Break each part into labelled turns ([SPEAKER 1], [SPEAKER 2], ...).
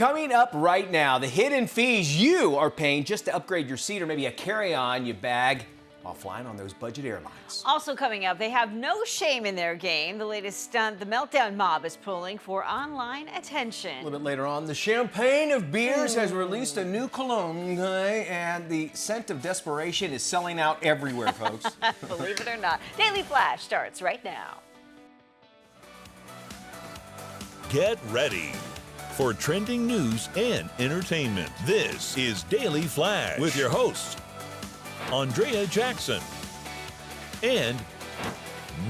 [SPEAKER 1] Coming up right now, the hidden fees you are paying just to upgrade your seat or maybe a carry-on you bag while flying on those budget airlines.
[SPEAKER 2] Also coming up, they have no shame in their game. The latest stunt the Meltdown mob is pulling for online attention.
[SPEAKER 1] A little bit later on, the champagne of beers has released a new cologne, okay? And the scent of desperation is selling out everywhere, folks.
[SPEAKER 2] Believe it or not. Daily Flash starts right now.
[SPEAKER 3] Get ready for trending news and entertainment. This is Daily Flash with your hosts, Andrea Jackson and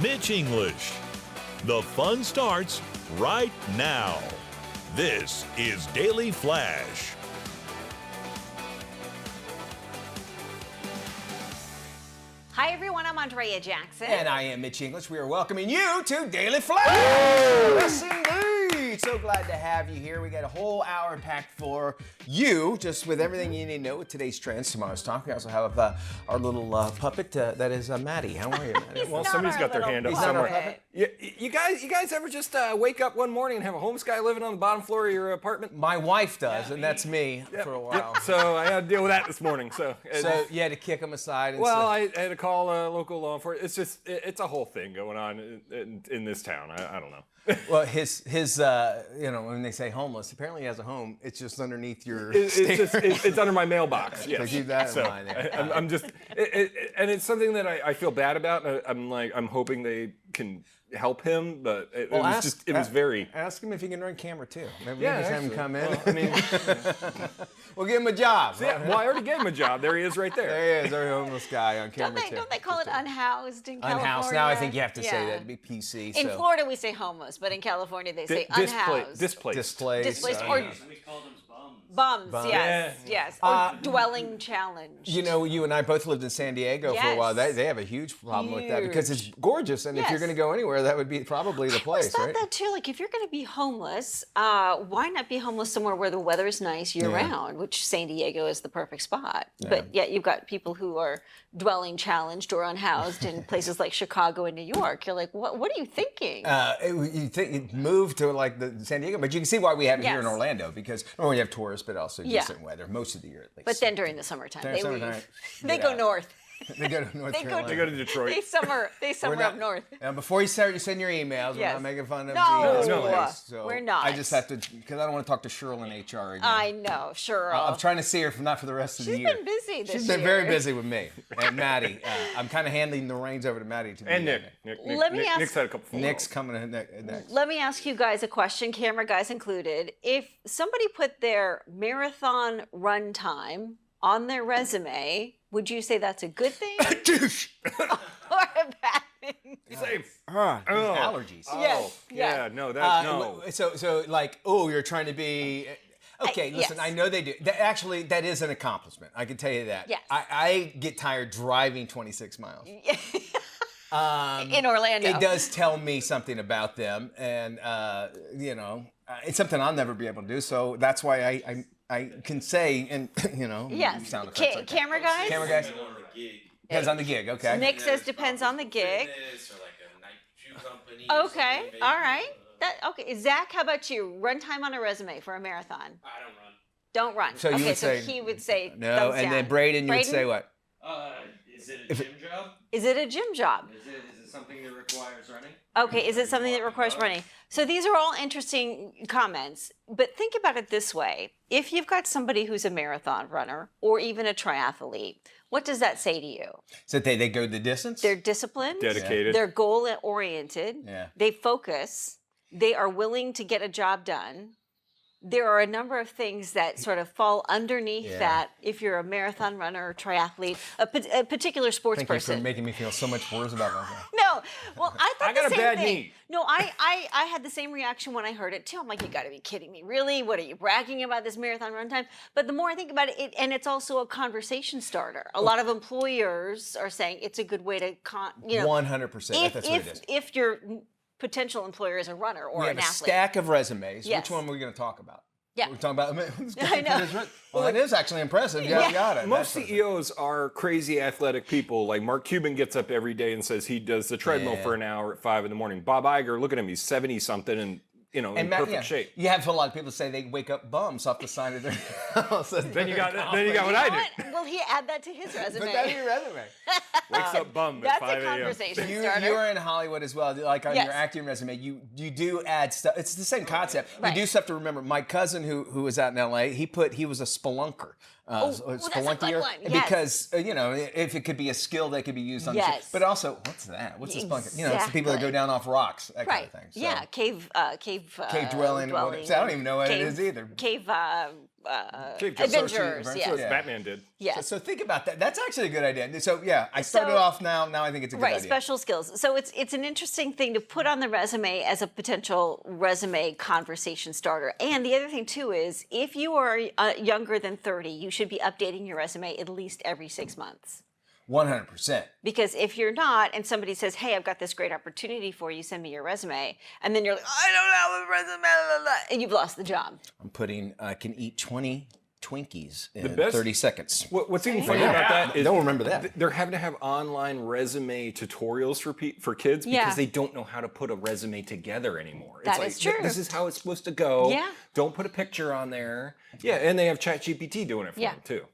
[SPEAKER 3] Mitch English. The fun starts right now. This is Daily Flash.
[SPEAKER 2] Hi everyone, I'm Andrea Jackson.
[SPEAKER 1] And I am Mitch English. We are welcoming you to Daily Flash. Yes, indeed. So glad to have you here. We got a whole hour packed for you, just with everything you need to know with today's trends, tomorrow's talk. We also have our little puppet, that is Maddie. How are you, Maddie?
[SPEAKER 4] Well, somebody's got their hand up somewhere. You guys ever just wake up one morning and have a homeless guy living on the bottom floor of your apartment?
[SPEAKER 1] My wife does, and that's me for a while.
[SPEAKER 4] So I had to deal with that this morning. So
[SPEAKER 1] you had to kick him aside. And
[SPEAKER 4] well, I had to call local law enforcement. It's just it's a whole thing going on in this town. I don't know.
[SPEAKER 1] Well, his when they say homeless, apparently he has a home. It's just underneath your.
[SPEAKER 4] It's under my mailbox.
[SPEAKER 1] So
[SPEAKER 4] Yes.
[SPEAKER 1] keep that in mind.
[SPEAKER 4] I'm just, and it's something that I feel bad about. I'm hoping they can help him, but it was very.
[SPEAKER 1] Ask him if he can run camera too. Maybe
[SPEAKER 4] Yeah,
[SPEAKER 1] have him
[SPEAKER 4] actually.
[SPEAKER 1] come in.
[SPEAKER 4] Well, I mean,
[SPEAKER 1] We'll give him a job.
[SPEAKER 4] yeah, well, I already gave him a job. There he is, right there.
[SPEAKER 1] There he is, our homeless guy on camera too.
[SPEAKER 2] Don't they call it unhoused in California?
[SPEAKER 1] Unhoused. Now I think you have to say
[SPEAKER 2] Yeah.
[SPEAKER 1] that to be PC.
[SPEAKER 2] In
[SPEAKER 1] so.
[SPEAKER 2] Florida we say homeless, but in California they say unhoused.
[SPEAKER 4] Displaced.
[SPEAKER 2] Displaced or
[SPEAKER 5] We called them
[SPEAKER 2] bums.
[SPEAKER 1] Bums.
[SPEAKER 2] Yes, yes. Or dwelling challenged.
[SPEAKER 1] You know, you and I both lived in San Diego for a while.
[SPEAKER 2] Yes.
[SPEAKER 1] They have a huge problem with that because it's
[SPEAKER 2] Huge.
[SPEAKER 1] gorgeous, and if you're
[SPEAKER 2] Yes.
[SPEAKER 1] going to go anywhere, that would be probably the
[SPEAKER 2] I
[SPEAKER 1] place,
[SPEAKER 2] thought
[SPEAKER 1] right?
[SPEAKER 2] that too. Like, if you're going to be homeless, why not be homeless somewhere where the weather is nice year round? Which San Diego is the perfect spot. But yet you've got people who are dwelling challenged or unhoused in places like Chicago and New York. You're like, what are you thinking?
[SPEAKER 1] You think it moved to like the San Diego, but you can see why we have it here in
[SPEAKER 2] Yes.
[SPEAKER 1] Orlando because we have tourists, but also decent weweather most of the year at least.
[SPEAKER 2] But then during the summertime,
[SPEAKER 1] During
[SPEAKER 2] they
[SPEAKER 1] summertime,
[SPEAKER 2] leave. They go
[SPEAKER 1] yeah.
[SPEAKER 2] north.
[SPEAKER 1] They go to North Carolina.
[SPEAKER 4] They go to Detroit.
[SPEAKER 2] They summer up north.
[SPEAKER 1] And before you start, you send your emails. We're
[SPEAKER 2] Yes.
[SPEAKER 1] not making fun of
[SPEAKER 2] No,
[SPEAKER 1] the
[SPEAKER 4] no.
[SPEAKER 1] place. So
[SPEAKER 2] we're not.
[SPEAKER 1] I just have to, because I don't want to talk to Cheryl in HR again.
[SPEAKER 2] I know, sure.
[SPEAKER 1] I'm trying to see her not for the rest of the
[SPEAKER 2] She's
[SPEAKER 1] year.
[SPEAKER 2] been busy this
[SPEAKER 1] She's
[SPEAKER 2] year.
[SPEAKER 1] been very busy with me and Maddie. I'm kind of handing the reins over to Maddie to
[SPEAKER 4] And
[SPEAKER 1] be
[SPEAKER 4] Nick.
[SPEAKER 2] Let me ask-
[SPEAKER 4] Nick's had a couple phone
[SPEAKER 1] Nick's
[SPEAKER 4] calls.
[SPEAKER 1] coming in next.
[SPEAKER 2] Let me ask you guys a question, camera guys included. If somebody put their marathon run time on their resume, would you say that's a good thing or a bad thing?
[SPEAKER 4] Same.
[SPEAKER 1] Allergies.
[SPEAKER 2] Yes,
[SPEAKER 4] Yeah,
[SPEAKER 2] yes.
[SPEAKER 4] no, that's no.
[SPEAKER 1] So like, oh, you're trying to be. Okay, listen,
[SPEAKER 2] yes.
[SPEAKER 1] I know they do. Actually, that is an accomplishment. I can tell you that.
[SPEAKER 2] Yes.
[SPEAKER 1] I get tired driving 26 miles.
[SPEAKER 2] In Orlando.
[SPEAKER 1] It does tell me something about them, and it's something I'll never be able to do. So that's why I can say, and
[SPEAKER 2] Yes.
[SPEAKER 1] sound effects like that.
[SPEAKER 2] Camera guys?
[SPEAKER 1] Camera guys.
[SPEAKER 5] on the gig.
[SPEAKER 1] Depends on the gig. Okay.
[SPEAKER 2] Nick says depends on the gig.
[SPEAKER 5] Fitness or like a night shoe company. or
[SPEAKER 2] Okay,
[SPEAKER 5] something, maybe.
[SPEAKER 2] all right. Okay, Zach, how about you? Run time on a resume for a marathon.
[SPEAKER 5] I don't run.
[SPEAKER 2] Don't run.
[SPEAKER 1] So you
[SPEAKER 2] okay,
[SPEAKER 1] would
[SPEAKER 2] so
[SPEAKER 1] say
[SPEAKER 2] he would say
[SPEAKER 1] no,
[SPEAKER 2] thumbs
[SPEAKER 1] and
[SPEAKER 2] down.
[SPEAKER 1] then Braden, you would say what?
[SPEAKER 5] Is it a gym job?
[SPEAKER 2] Is it a gym job?
[SPEAKER 5] Is it something that requires running?
[SPEAKER 2] Okay, is it something that requires running? So these are all interesting comments, but think about it this way. If you've got somebody who's a marathon runner or even a triathlete, what does that say to you?
[SPEAKER 1] So they go the distance?
[SPEAKER 2] They're disciplined.
[SPEAKER 4] Dedicated.
[SPEAKER 2] They're goal-oriented.
[SPEAKER 1] Yeah.
[SPEAKER 2] They focus. They are willing to get a job done. There are a number of things that sort of fall underneath that if you're a marathon runner or triathlete, a particular sports
[SPEAKER 1] Thank you
[SPEAKER 2] person.
[SPEAKER 1] for making me feel so much worse about myself.
[SPEAKER 2] No, well, I thought
[SPEAKER 4] I got
[SPEAKER 2] the
[SPEAKER 4] a
[SPEAKER 2] same
[SPEAKER 4] bad
[SPEAKER 2] thing.
[SPEAKER 4] knee.
[SPEAKER 2] No, I had the same reaction when I heard it too. I'm like, you got to be kidding me, really? What are you bragging about this marathon run time? But the more I think about it, and it's also a conversation starter. A lot of employers are saying it's a good way to,
[SPEAKER 1] 100%. That's what it is.
[SPEAKER 2] if your potential employer is a runner or
[SPEAKER 1] We
[SPEAKER 2] an
[SPEAKER 1] have a
[SPEAKER 2] athlete.
[SPEAKER 1] stack of resumes.
[SPEAKER 2] Yes.
[SPEAKER 1] Which one are we going to talk about?
[SPEAKER 2] Yeah.
[SPEAKER 1] We're talking about.
[SPEAKER 2] I know.
[SPEAKER 1] Well, it is actually impressive. Yeah, you got it.
[SPEAKER 4] Most
[SPEAKER 1] That's
[SPEAKER 4] CEOs are crazy athletic people. Like Mark Cuban gets up every day and says he does the treadmill for an hour at 5 in the morning. Bob Iger, look at him, he's 70 something and in
[SPEAKER 1] And
[SPEAKER 4] perfect shape.
[SPEAKER 1] You have a lot of people say they wake up bums off the side of their house.
[SPEAKER 4] Then you got what I do.
[SPEAKER 2] Will he add that to his resume?
[SPEAKER 1] Put that in your resume.
[SPEAKER 4] Wakes up bum
[SPEAKER 2] That's
[SPEAKER 4] at 5
[SPEAKER 2] a
[SPEAKER 4] a.m.
[SPEAKER 2] conversation
[SPEAKER 1] You
[SPEAKER 2] starter.
[SPEAKER 1] are in Hollywood as well. Like on
[SPEAKER 2] Yes.
[SPEAKER 1] your acting resume, you do add stuff. It's the same concept.
[SPEAKER 2] Right.
[SPEAKER 1] You do stuff to remember. My cousin who was out in LA, he was a spelunker.
[SPEAKER 2] that's a good
[SPEAKER 1] Spelunkier.
[SPEAKER 2] one. Yes.
[SPEAKER 1] Because if it could be a skill that could be used on the
[SPEAKER 2] Yes.
[SPEAKER 1] ship. But also, what's that? What's a spelunker? It's the people that go
[SPEAKER 2] Exactly.
[SPEAKER 1] down off rocks, that kind
[SPEAKER 2] Right.
[SPEAKER 1] of thing. So.
[SPEAKER 2] Yeah. Cave
[SPEAKER 1] dwelling. So I don't even know what it is either.
[SPEAKER 2] Cave
[SPEAKER 4] Cave
[SPEAKER 2] adventurers.
[SPEAKER 1] Adventure,
[SPEAKER 2] Yes.
[SPEAKER 1] yeah.
[SPEAKER 4] Batman did.
[SPEAKER 2] Yes.
[SPEAKER 1] So think about that. That's actually a good idea. So yeah, I started off now. Now I think it's a good
[SPEAKER 2] Right,
[SPEAKER 1] idea.
[SPEAKER 2] special skills. So it's an interesting thing to put on the resume as a potential resume conversation starter. And the other thing too is if you are younger than 30, you should be updating your resume at least every 6 months.
[SPEAKER 1] 100%.
[SPEAKER 2] Because if you're not, and somebody says, "Hey, I've got this great opportunity for you. Send me your resume," and then you're like, "I don't have a resume," blah, blah, blah, and you've lost the job.
[SPEAKER 1] I'm putting. I can eat 20 Twinkies in
[SPEAKER 4] best-
[SPEAKER 1] 30 seconds.
[SPEAKER 4] What's even funny about that is
[SPEAKER 1] Don't remember that.
[SPEAKER 4] they're having to have online resume tutorials for kids because
[SPEAKER 2] Yeah.
[SPEAKER 4] they don't know how to put a resume together anymore.
[SPEAKER 2] That
[SPEAKER 4] It's
[SPEAKER 2] is
[SPEAKER 4] like,
[SPEAKER 2] true.
[SPEAKER 4] This is how it's supposed to go.
[SPEAKER 2] Yeah.
[SPEAKER 4] Don't put a picture on there. Yeah, and they have ChatGPT doing it for
[SPEAKER 2] Yeah.
[SPEAKER 4] them too.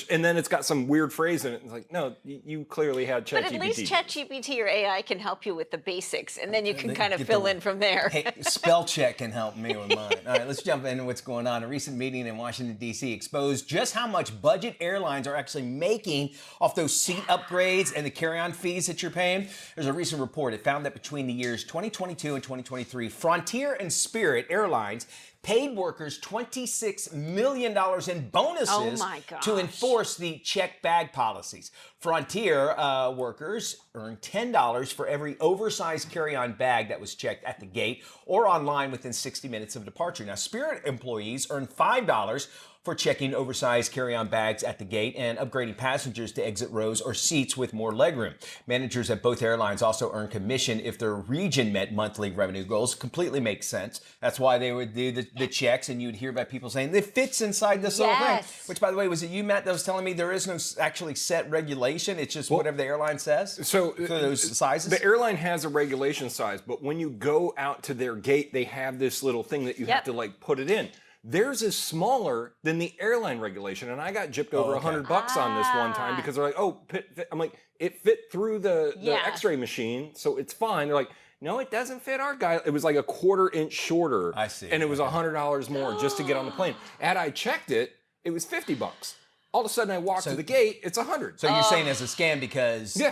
[SPEAKER 4] And then it's got some weird phrase in it. It's like, no, you clearly had ChatGPT.
[SPEAKER 2] But at least ChatGPT or AI can help you with the basics, and then you can kind of
[SPEAKER 1] get
[SPEAKER 2] fill
[SPEAKER 1] the-
[SPEAKER 2] in from there.
[SPEAKER 1] Hey, spell check can help me with mine. All right, let's jump into what's going on. A recent meeting in Washington, D.C. exposed just how much budget airlines are actually making off those seat upgrades and the carry-on fees that you're paying. There's a recent report. It found that between the years 2022 and 2023, Frontier and Spirit Airlines paid workers $26 million in bonuses
[SPEAKER 2] Oh my gosh.
[SPEAKER 1] to enforce the check bag policies. Frontier workers earned $10 for every oversized carry-on bag that was checked at the gate or online within 60 minutes of departure. Now, Spirit employees earned $5 for checking oversized carry-on bags at the gate and upgrading passengers to exit rows or seats with more legroom. Managers at both airlines also earn commission if their region met monthly revenue goals. Completely makes sense. That's why they would do the checks, and you'd hear about people saying it fits inside this little thing.
[SPEAKER 2] Yes.
[SPEAKER 1] Which, by the way, was it you, Matt, that was telling me there is no actually set regulation? It's just whatever the airline says
[SPEAKER 4] So
[SPEAKER 1] for those sizes?
[SPEAKER 4] The airline has a regulation size, but when you go out to their gate, they have this little thing that you have to like put it in. Theirs is smaller than the airline regulation, and I got gypped over $100 on this one time because they're like, "Oh, fit." I'm like, "It fit through the X-ray machine, so it's fine." They're like, "No, it doesn't fit our guy." It was like a $1/4 shorter.
[SPEAKER 1] I see.
[SPEAKER 4] And it was $100 more just to get on the plane. And I checked it; it was $50. All of a sudden, I walk to the gate; it's $100.
[SPEAKER 1] So you're saying it's a scam because
[SPEAKER 4] Yeah.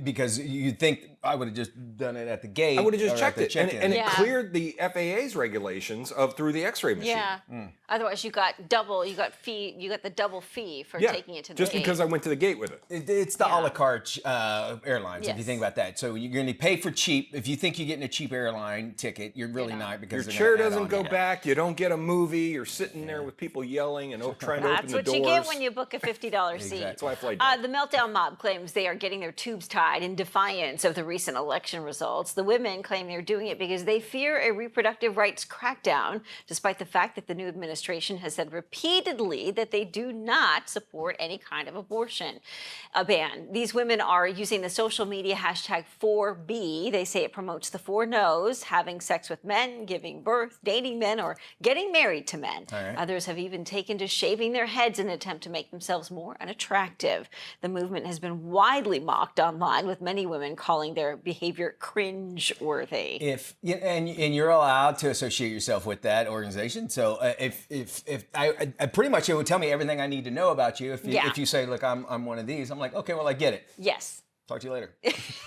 [SPEAKER 1] because you think I would have just done it at the gate.
[SPEAKER 4] I would have just
[SPEAKER 1] or at
[SPEAKER 4] checked
[SPEAKER 1] the
[SPEAKER 4] it, and
[SPEAKER 1] check-in.
[SPEAKER 4] it cleared the FAA's regulations of through the X-ray machine.
[SPEAKER 2] Yeah. Otherwise, you got the double fee for
[SPEAKER 4] Yeah,
[SPEAKER 2] taking it to the
[SPEAKER 4] just
[SPEAKER 2] gate.
[SPEAKER 4] because I went to the gate with it.
[SPEAKER 1] It's the a la carte airlines, if you
[SPEAKER 2] Yes.
[SPEAKER 1] think about that. So you're going to pay for cheap. If you think you're getting a cheap airline ticket, you're really not because
[SPEAKER 4] Your
[SPEAKER 1] they're
[SPEAKER 4] chair
[SPEAKER 1] gonna add
[SPEAKER 4] doesn't
[SPEAKER 1] on
[SPEAKER 4] go
[SPEAKER 1] to that.
[SPEAKER 4] back. You don't get a movie. You're sitting there with people yelling and trying to open
[SPEAKER 2] That's
[SPEAKER 4] the
[SPEAKER 2] what
[SPEAKER 4] doors.
[SPEAKER 2] you get when you book a $50 seat.
[SPEAKER 4] That's why I played.
[SPEAKER 2] The Meltdown Mob claims they are getting their tubes tied in defiance of the recent election results. The women claim they're doing it because they fear a reproductive rights crackdown, despite the fact that the new administration has said repeatedly that they do not support any kind of abortion ban. These women are using the social media hashtag 4B. They say it promotes the 4 no's: having sex with men, giving birth, dating men, or getting married to men.
[SPEAKER 1] right.
[SPEAKER 2] Others have even taken to shaving their heads in an attempt to make themselves more unattractive. The movement has been widely mocked online, with many women calling their behavior cringe-worthy.
[SPEAKER 1] If and you're allowed to associate yourself with that organization. So if I pretty much it would tell me everything I need to know about you. If you say, look, I'm one of these, I'm like, okay, well, I get it.
[SPEAKER 2] Yes.
[SPEAKER 1] Talk to you later.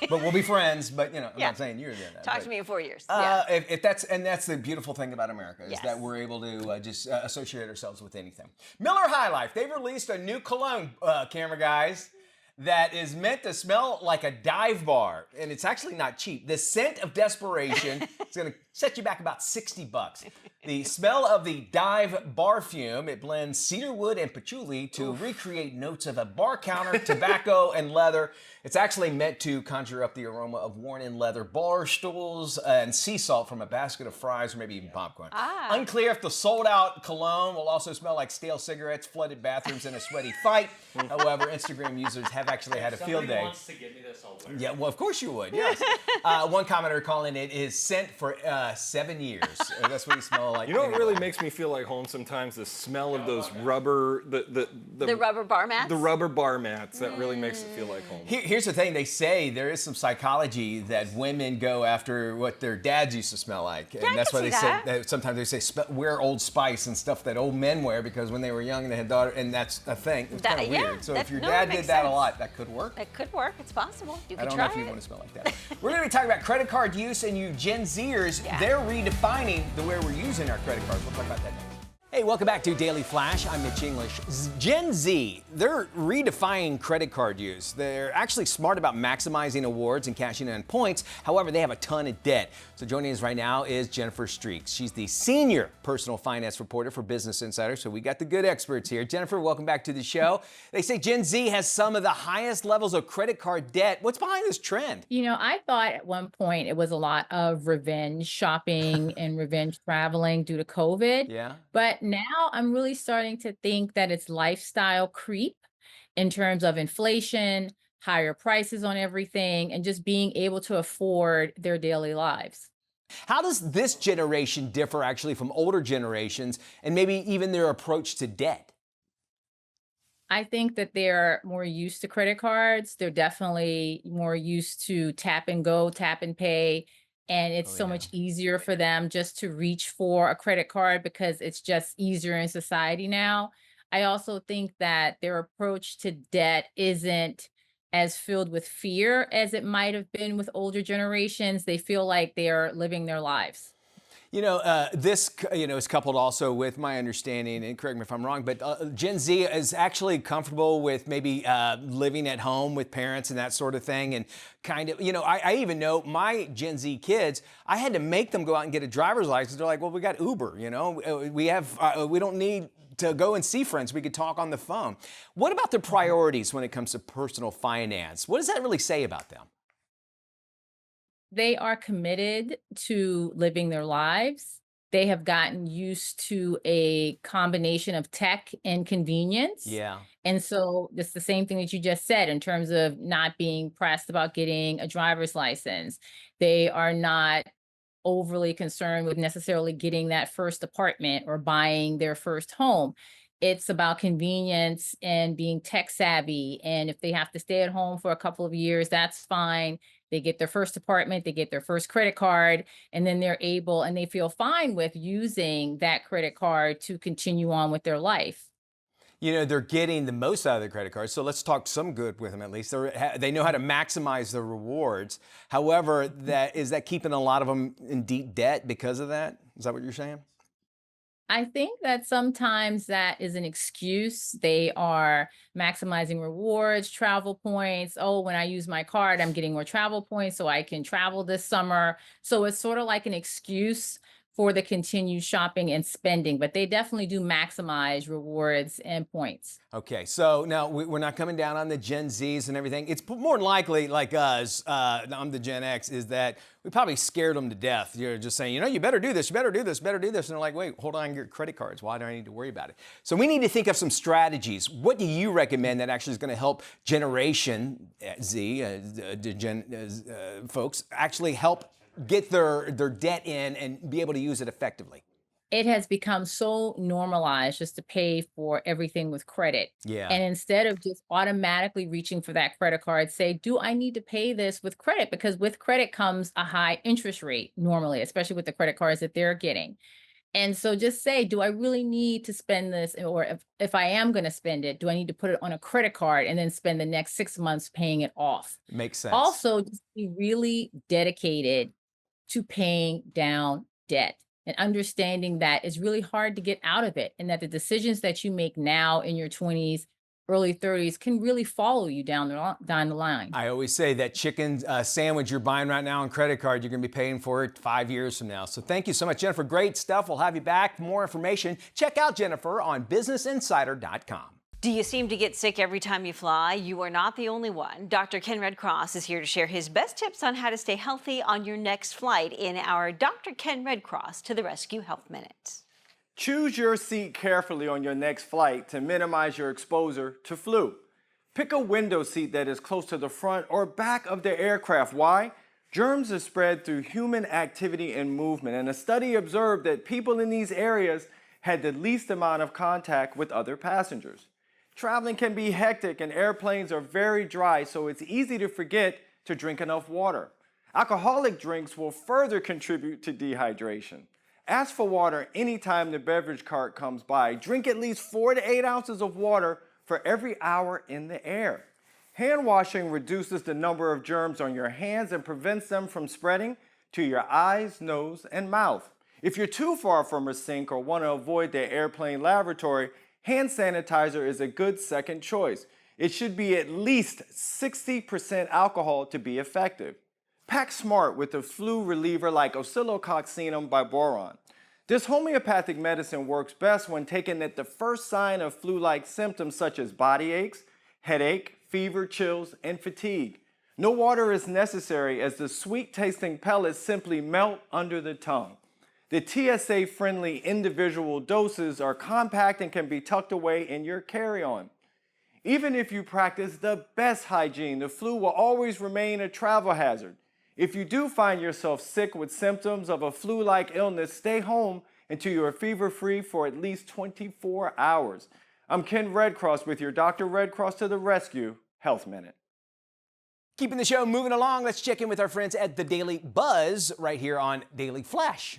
[SPEAKER 1] But we'll be friends. But I'm not saying you're doing that.
[SPEAKER 2] Talk
[SPEAKER 1] but,
[SPEAKER 2] to me in 4 years.
[SPEAKER 1] If that's the beautiful thing about America is
[SPEAKER 2] Yes.
[SPEAKER 1] that we're able to just associate ourselves with anything. Miller High Life, they've released a new cologne, camera guys, that is meant to smell like a dive bar, and it's actually not cheap. The scent of desperation is going to set you back about $60. The smell of the dive bar fume, it blends cedar wood and patchouli to recreate notes of a bar counter, tobacco, and leather. It's actually meant to conjure up the aroma of worn-in leather bar stools and sea salt from a basket of fries or maybe even popcorn. Unclear if the sold-out cologne will also smell like stale cigarettes, flooded bathrooms, and a sweaty fight. However, Instagram users have I've actually had a field
[SPEAKER 5] Somebody
[SPEAKER 1] day.
[SPEAKER 5] wants to give me this, I'll wear it.
[SPEAKER 1] Yeah, well, of course you would. Yes. One commenter calling it is scent for 7 years. That's what he smelled like.
[SPEAKER 4] You know what really makes me feel like home sometimes? The smell of those rubber,
[SPEAKER 2] The rubber bar mats?
[SPEAKER 4] the rubber bar mats. That really makes it feel like home.
[SPEAKER 1] Here's the thing. They say there is some psychology that women go after what their dads used to smell like. And
[SPEAKER 2] I
[SPEAKER 1] that's
[SPEAKER 2] can
[SPEAKER 1] why they
[SPEAKER 2] see
[SPEAKER 1] say
[SPEAKER 2] that.
[SPEAKER 1] that sometimes they say wear Old Spice and stuff that old men wear because when they were young they had daughter, and that's a thing. It's kind of
[SPEAKER 2] yeah,
[SPEAKER 1] weird. So
[SPEAKER 2] that-
[SPEAKER 1] if your
[SPEAKER 2] no,
[SPEAKER 1] dad
[SPEAKER 2] that
[SPEAKER 1] did
[SPEAKER 2] makes
[SPEAKER 1] that a
[SPEAKER 2] sense.
[SPEAKER 1] lot, that could work.
[SPEAKER 2] It could work. It's possible. You
[SPEAKER 1] I
[SPEAKER 2] could
[SPEAKER 1] don't know
[SPEAKER 2] try
[SPEAKER 1] if you
[SPEAKER 2] it.
[SPEAKER 1] want to smell like that. We're going to be talking about credit card use, and you Gen Zers,
[SPEAKER 2] Yeah.
[SPEAKER 1] they're redefining the way we're using our credit cards. We'll talk about that next. Hey, welcome back to Daily Flash. I'm Mitch English. Gen Z, they're redefining credit card use. They're actually smart about maximizing awards and cashing in on points. However, they have a ton of debt. So joining us right now is Jennifer Streaks. She's the senior personal finance reporter for Business Insider. So we got the good experts here. Jennifer, welcome back to the show. They say Gen Z has some of the highest levels of credit card debt. What's behind this trend?
[SPEAKER 6] You know, I thought at one point it was a lot of revenge shopping and revenge traveling due to COVID.
[SPEAKER 1] Yeah.
[SPEAKER 6] But now I'm really starting to think that it's lifestyle creep in terms of inflation, higher prices on everything, and just being able to afford their daily lives.
[SPEAKER 1] How does this generation differ actually from older generations and maybe even their approach to debt?
[SPEAKER 6] I think that they're more used to credit cards. They're definitely more used to tap and go, tap and pay. And it's so much easier for them just to reach for a credit card because it's just easier in society now. I also think that their approach to debt isn't as filled with fear as it might have been with older generations. They feel like they are living their lives.
[SPEAKER 1] You know, is coupled also with my understanding, and correct me if I'm wrong, but Gen Z is actually comfortable with maybe living at home with parents and that sort of thing. And kind of, I even know my Gen Z kids, I had to make them go out and get a driver's license. They're like, well, we got Uber, we don't need to go and see friends. We could talk on the phone. What about their priorities when it comes to personal finance? What does that really say about them?
[SPEAKER 6] They are committed to living their lives. They have gotten used to a combination of tech and convenience.
[SPEAKER 1] Yeah.
[SPEAKER 6] And so it's the same thing that you just said in terms of not being pressed about getting a driver's license. They are not overly concerned with necessarily getting that first apartment or buying their first home. It's about convenience and being tech savvy. And if they have to stay at home for a couple of years, that's fine. They get their first apartment, they get their first credit card, and then they're able and they feel fine with using that credit card to continue on with their life.
[SPEAKER 1] They're getting the most out of the credit card. So let's talk some good with them at least. They know how to maximize their rewards. However, is that keeping a lot of them in deep debt because of that? Is that what you're saying?
[SPEAKER 6] I think that sometimes that is an excuse. They are maximizing rewards, travel points. Oh, when I use my card, I'm getting more travel points so I can travel this summer. So it's sort of like an excuse for the continued shopping and spending, but they definitely do maximize rewards and points.
[SPEAKER 1] Okay, so now we're not coming down on the Gen Zs and everything. It's more likely, like us, I'm the Gen X, is that we probably scared them to death. You're just saying, you better do this, you better do this, better do this. And they're like, wait, hold on, your credit cards. Why do I need to worry about it? So we need to think of some strategies. What do you recommend that actually is going to help Generation Z, folks, actually help get their debt in and be able to use it effectively?
[SPEAKER 6] It has become so normalized just to pay for everything with credit.
[SPEAKER 1] Yeah.
[SPEAKER 6] And instead of just automatically reaching for that credit card, say, do I need to pay this with credit? Because with credit comes a high interest rate normally, especially with the credit cards that they're getting. And so just say, do I really need to spend this? Or if I am going to spend it, do I need to put it on a credit card and then spend the next 6 months paying it off?
[SPEAKER 1] Makes sense.
[SPEAKER 6] Also, just be really dedicated to paying down debt and understanding that it's really hard to get out of it and that the decisions that you make now in your 20s, early 30s can really follow you down the line.
[SPEAKER 1] I always say that chicken sandwich you're buying right now on credit card, you're going to be paying for it 5 years from now. So thank you so much, Jennifer. Great stuff. We'll have you back. For more information, check out Jennifer on businessinsider.com.
[SPEAKER 2] Do you seem to get sick every time you fly? You are not the only one. Dr. Ken Red Cross is here to share his best tips on how to stay healthy on your next flight in our Dr. Ken Red Cross to the Rescue Health Minute.
[SPEAKER 7] Choose your seat carefully on your next flight to minimize your exposure to flu. Pick a window seat that is close to the front or back of the aircraft. Why? Germs are spread through human activity and movement, and a study observed that people in these areas had the least amount of contact with other passengers. Traveling can be hectic and airplanes are very dry, so it's easy to forget to drink enough water. Alcoholic drinks will further contribute to dehydration. Ask for water anytime the beverage cart comes by. Drink at least 4 to 8 ounces of water for every hour in the air. Hand washing reduces the number of germs on your hands and prevents them from spreading to your eyes, nose, and mouth. If you're too far from a sink or want to avoid the airplane lavatory, hand sanitizer is a good second choice. It should be at least 60% alcohol to be effective. Pack smart with a flu reliever like oscillococcinum by boron. This homeopathic medicine works best when taken at the first sign of flu-like symptoms such as body aches, headache, fever, chills, and fatigue. No water is necessary as the sweet-tasting pellets simply melt under the tongue. The TSA-friendly individual doses are compact and can be tucked away in your carry-on. Even if you practice the best hygiene, the flu will always remain a travel hazard. If you do find yourself sick with symptoms of a flu-like illness, stay home until you are fever-free for at least 24 hours. I'm Ken Red Cross with your Dr. Red Cross to the Rescue Health Minute.
[SPEAKER 1] Keeping the show moving along, let's check in with our friends at the Daily Buzz right here on Daily Flash.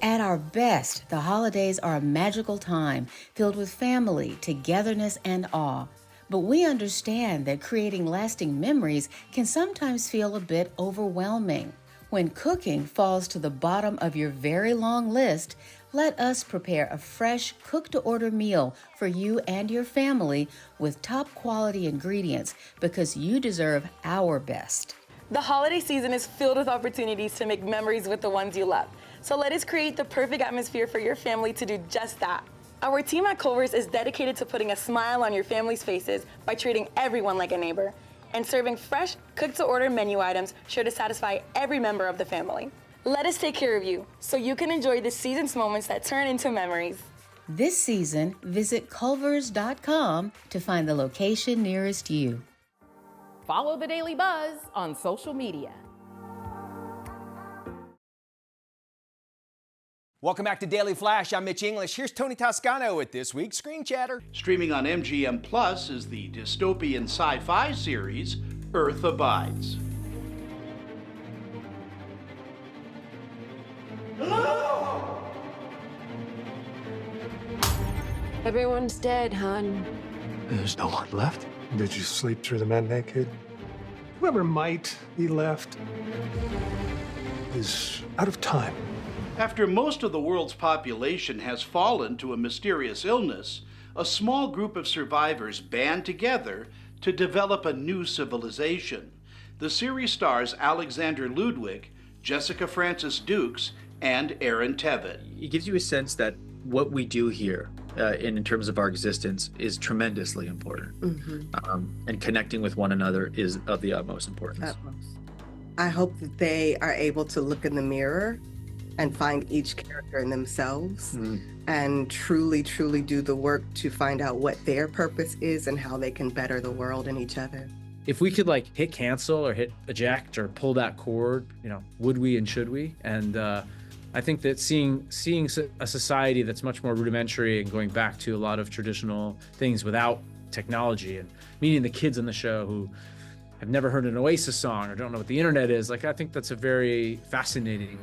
[SPEAKER 8] At our best, the holidays are a magical time filled with family, togetherness, and awe. But we understand that creating lasting memories can sometimes feel a bit overwhelming. When cooking falls to the bottom of your very long list, let us prepare a fresh, cook-to-order meal for you and your family with top-quality ingredients because you deserve our best.
[SPEAKER 9] The holiday season is filled with opportunities to make memories with the ones you love. So let us create the perfect atmosphere for your family to do just that. Our team at Culver's is dedicated to putting a smile on your family's faces by treating everyone like a neighbor and serving fresh, cooked-to-order menu items sure to satisfy every member of the family. Let us take care of you so you can enjoy the season's moments that turn into memories.
[SPEAKER 8] This season, visit culvers.com to find the location nearest you.
[SPEAKER 10] Follow the Daily Buzz on social media.
[SPEAKER 1] Welcome back to Daily Flash. I'm Mitch English. Here's Tony Toscano with this week's Screen Chatter.
[SPEAKER 11] Streaming on MGM Plus is the dystopian sci-fi series Earth Abides.
[SPEAKER 12] Everyone's dead, hon.
[SPEAKER 13] There's no one left. Did you sleep through the matinee, kid? Whoever might be left is out of time.
[SPEAKER 11] After most of the world's population has fallen to a mysterious illness, a small group of survivors band together to develop a new civilization. The series stars Alexander Ludwig, Jessica Francis Dukes, and Aaron Tevitt.
[SPEAKER 14] It gives you a sense that what we do here in terms of our existence is tremendously important. And connecting with one another is of the utmost importance.
[SPEAKER 15] I hope that they are able to look in the mirror and find each character in themselves and truly, truly do the work to find out what their purpose is and how they can better the world and each other.
[SPEAKER 16] If we could like hit cancel or hit eject or pull that cord, would we and should we? And I think that seeing a society that's much more rudimentary and going back to a lot of traditional things without technology, and meeting the kids on the show who have never heard an Oasis song or don't know what the internet is, I think that's a very fascinating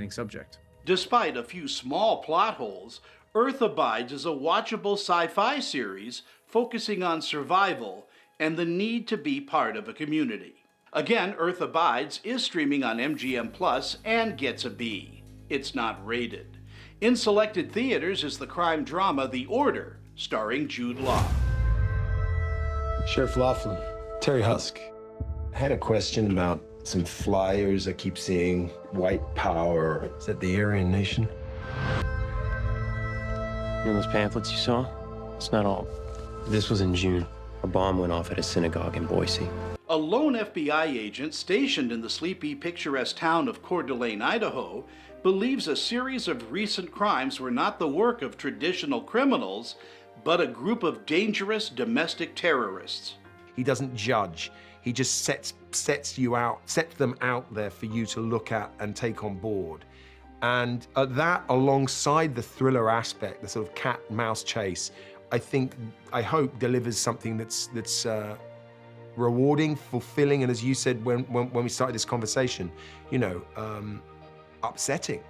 [SPEAKER 16] subject.
[SPEAKER 11] Despite a few small plot holes, Earth Abides is a watchable sci-fi series focusing on survival and the need to be part of a community. Again, Earth Abides is streaming on MGM Plus and gets a B. It's not rated. In selected theaters is the crime drama The Order, starring Jude Law.
[SPEAKER 17] Sheriff Laughlin, Terry Husk. I had a question about some flyers I keep seeing. White power. Is that the Aryan Nation?
[SPEAKER 18] You know those pamphlets you saw? It's not all. This was in June. A bomb went off at a synagogue in Boise.
[SPEAKER 11] A lone FBI agent stationed in the sleepy, picturesque town of Coeur d'Alene, Idaho, believes a series of recent crimes were not the work of traditional criminals, but a group of dangerous domestic terrorists.
[SPEAKER 17] He doesn't judge. He just sets them out there for you to look at and take on board. And that, alongside the thriller aspect, the sort of cat and mouse chase, I hope delivers something that's rewarding, fulfilling, and as you said when we started this conversation, upsetting.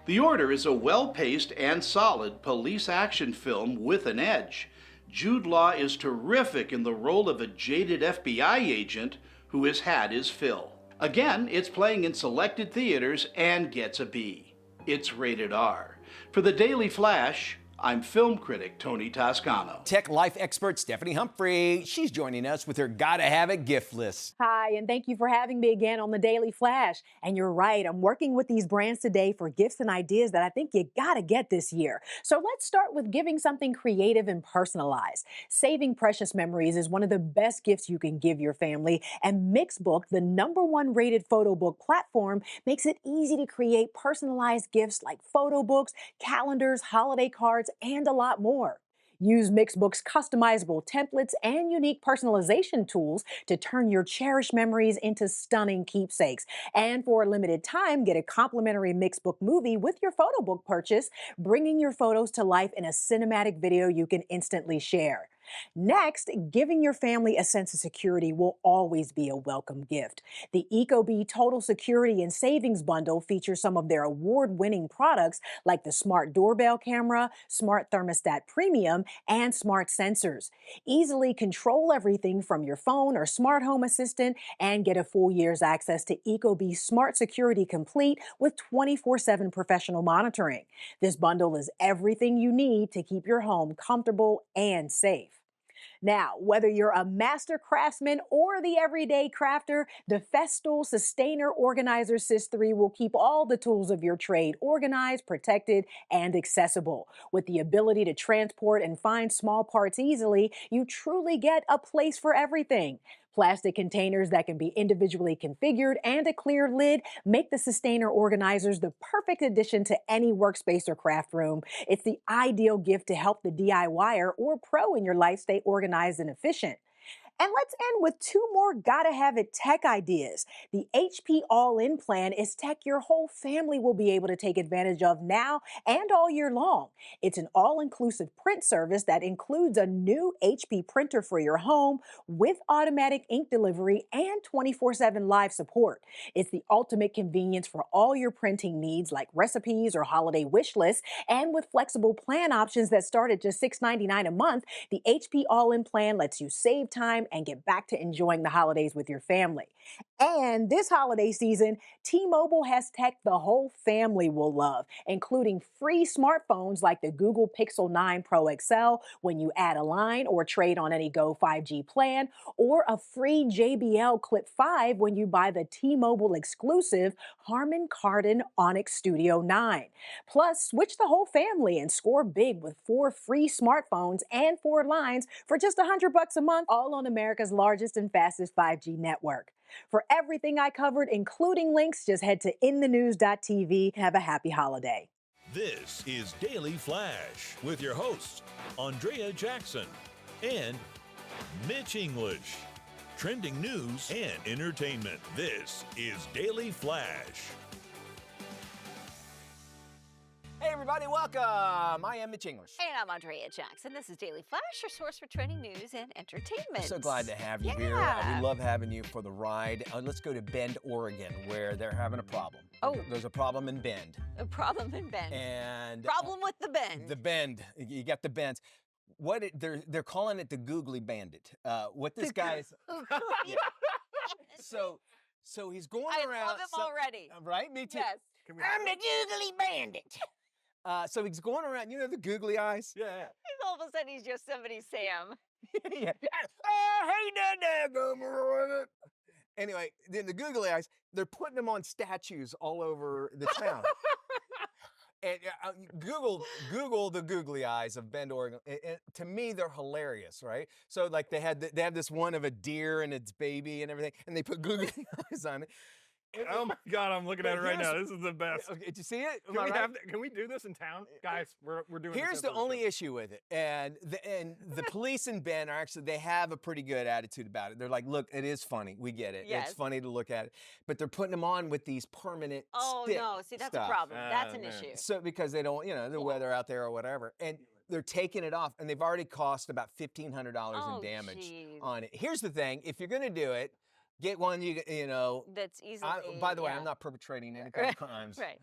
[SPEAKER 11] The Order is a well-paced and solid police action film with an edge. Jude Law is terrific in the role of a jaded FBI agent who has had his fill. Again, it's playing in selected theaters and gets a B. It's rated R. For the Daily Flash, I'm film critic Tony Toscano.
[SPEAKER 1] Tech life expert Stephanie Humphrey. She's joining us with her Gotta Have It gift list.
[SPEAKER 19] Hi, and thank you for having me again on the Daily Flash. And you're right, I'm working with these brands today for gifts and ideas that I think you gotta get this year. So let's start with giving something creative and personalized. Saving precious memories is one of the best gifts you can give your family, and Mixbook, the #1 rated photo book platform, makes it easy to create personalized gifts like photo books, calendars, holiday cards, and a lot more. Use Mixbook's customizable templates and unique personalization tools to turn your cherished memories into stunning keepsakes. And for a limited time, get a complimentary Mixbook movie with your photo book purchase, bringing your photos to life in a cinematic video you can instantly share. Next, giving your family a sense of security will always be a welcome gift. The Ecobee Total Security and Savings Bundle features some of their award-winning products like the Smart Doorbell Camera, Smart Thermostat Premium, and Smart Sensors. Easily control everything from your phone or smart home assistant and get a full year's access to Ecobee Smart Security Complete with 24/7 professional monitoring. This bundle is everything you need to keep your home comfortable and safe. Now, whether you're a master craftsman or the everyday crafter, the Festool Sustainer Organizer Sys 3 will keep all the tools of your trade organized, protected, and accessible. With the ability to transport and find small parts easily, you truly get a place for everything. Plastic containers that can be individually configured and a clear lid make the Sustainer organizers the perfect addition to any workspace or craft room. It's the ideal gift to help the DIYer or pro in your life stay organized and efficient. And let's end with 2 more Gotta Have It tech ideas. The HP All-In plan is tech your whole family will be able to take advantage of now and all year long. It's an all-inclusive print service that includes a new HP printer for your home with automatic ink delivery and 24/7 live support. It's the ultimate convenience for all your printing needs like recipes or holiday wish lists, and with flexible plan options that start at just $6.99 a month, the HP All-In plan lets you save time and get back to enjoying the holidays with your family. And this holiday season, T-Mobile has tech the whole family will love, including free smartphones like the Google Pixel 9 Pro XL when you add a line or trade on any Go 5G plan, or a free JBL Clip 5 when you buy the T-Mobile exclusive Harman Kardon Onyx Studio 9. Plus, switch the whole family and score big with 4 free smartphones and 4 lines for just $100 a month, all on America's largest and fastest 5G network. For everything I covered, including links, just head to inthenews.tv. Have a happy holiday.
[SPEAKER 3] This is Daily Flash with your hosts, Andrea Jackson and Mitch English. Trending news and entertainment. This is Daily Flash.
[SPEAKER 1] Hey everybody, welcome. I am Mitch English.
[SPEAKER 2] And I'm Andrea Jackson. This is Daily Flash, your source for trending news and entertainment.
[SPEAKER 1] I'm so glad to have you here. We love having you for the ride. Let's go to Bend, Oregon, where they're having a problem.
[SPEAKER 2] Oh.
[SPEAKER 1] There's a problem in Bend.
[SPEAKER 2] A problem in Bend.
[SPEAKER 1] And
[SPEAKER 2] problem with the Bend.
[SPEAKER 1] The Bend. You got the Bends. They're calling it the Googly Bandit. What this guy is. Yeah. So he's going around.
[SPEAKER 2] I love him already.
[SPEAKER 1] Right? Me too.
[SPEAKER 2] Yes.
[SPEAKER 1] I'm the Googly Bandit. So he's going around, you know the googly eyes?
[SPEAKER 2] Yeah. All of a sudden, he's Yosemite Sam.
[SPEAKER 1] Yeah. Oh, hey, there, anyway, then the googly eyes, they're putting them on statues all over the town. And Google the googly eyes of Bend, Oregon. And to me, they're hilarious, right? So like they have this one of a deer and its baby and everything, and they put googly eyes on it.
[SPEAKER 4] Oh my God, I'm looking at it right
[SPEAKER 1] Here's-
[SPEAKER 4] now. This is the best.
[SPEAKER 1] Okay, did you see it?
[SPEAKER 4] Can we can we do this in town? Guys, we're doing
[SPEAKER 1] Here's
[SPEAKER 4] this
[SPEAKER 1] the
[SPEAKER 4] after
[SPEAKER 1] only
[SPEAKER 4] show.
[SPEAKER 1] issue with it. And the police in Bend are actually, they have a pretty good attitude about it. They're like, look, it is funny. We get it.
[SPEAKER 2] Yes.
[SPEAKER 1] It's funny to look at it. But they're putting them on with these permanent
[SPEAKER 2] Oh
[SPEAKER 1] stick
[SPEAKER 2] no, see that's
[SPEAKER 1] stuff.
[SPEAKER 2] a problem. That's an issue.
[SPEAKER 1] So because they don't, the weather out there or whatever. And they're taking it off, and they've already cost about $1,500 in damage on it. Here's the thing: if you're going to do it, get one
[SPEAKER 2] that's easily.
[SPEAKER 1] By the way, I'm not perpetrating any kind of crimes.
[SPEAKER 2] Right.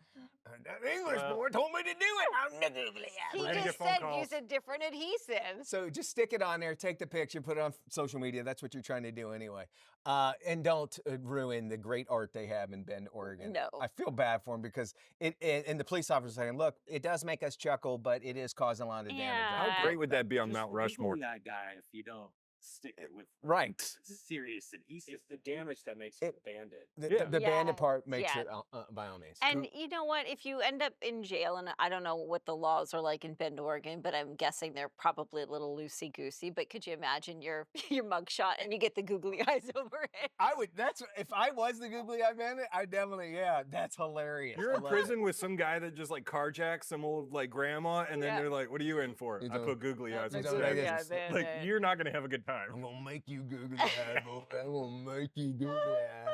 [SPEAKER 1] That English boy told me to do it. I'm not going to
[SPEAKER 2] He just said use a different adhesive.
[SPEAKER 1] So just stick it on there, take the picture, put it on social media. That's what you're trying to do anyway. And don't ruin the great art they have in Bend, Oregon.
[SPEAKER 2] No.
[SPEAKER 1] I feel bad for them because and the police officer saying, look, it does make us chuckle, but it is causing a lot of damage.
[SPEAKER 4] How great would that be on Mount Rushmore?
[SPEAKER 20] That guy, if you don't stick it with
[SPEAKER 1] Right.
[SPEAKER 20] serious adhesive, it's the damage that makes it banded.
[SPEAKER 1] The banded part makes it by all means.
[SPEAKER 2] And you know what? If you end up in jail, and I don't know what the laws are like in Bend, Oregon, but I'm guessing they're probably a little loosey-goosey. But could you imagine your mugshot and you get the googly eyes over it?
[SPEAKER 1] I would. That's if I was the googly eye bandit. I definitely, that's hilarious.
[SPEAKER 4] You're in prison with some guy that just like carjacks some old like grandma, and then they're like, "What are you in for?" I put googly eyes on Saturday. Like you're not gonna have a good time.
[SPEAKER 1] I'm gonna make you googly eye, boy. I'm gonna make you googly eye.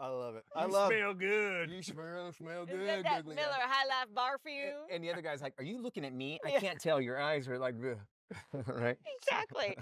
[SPEAKER 1] I love it. I love
[SPEAKER 4] smell good.
[SPEAKER 1] You smell good.
[SPEAKER 2] Isn't that
[SPEAKER 1] googly
[SPEAKER 2] Miller
[SPEAKER 1] eye.
[SPEAKER 2] High Life bar for you?
[SPEAKER 1] And the other guy's like, "Are you looking at me? I can't tell. Your eyes are like." Right?
[SPEAKER 2] Exactly.